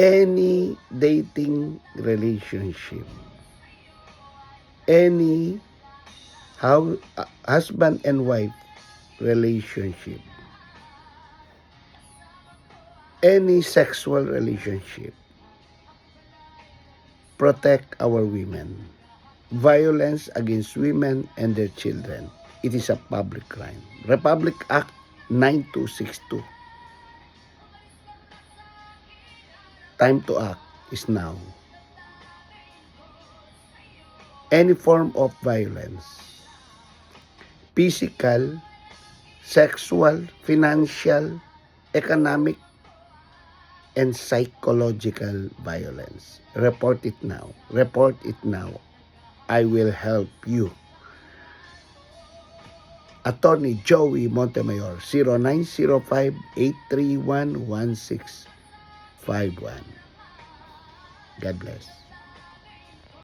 any dating relationship, any husband and wife relationship, any sexual relationship, protect our women. Violence against women and their children, it is a public crime. Republic Act 9262. Time to act is now. Any form of violence, physical, sexual, financial, economic, and psychological violence. Report it now. Report it now. I will help you. Attorney Joey Montemayor, 0905-831-1651. God bless.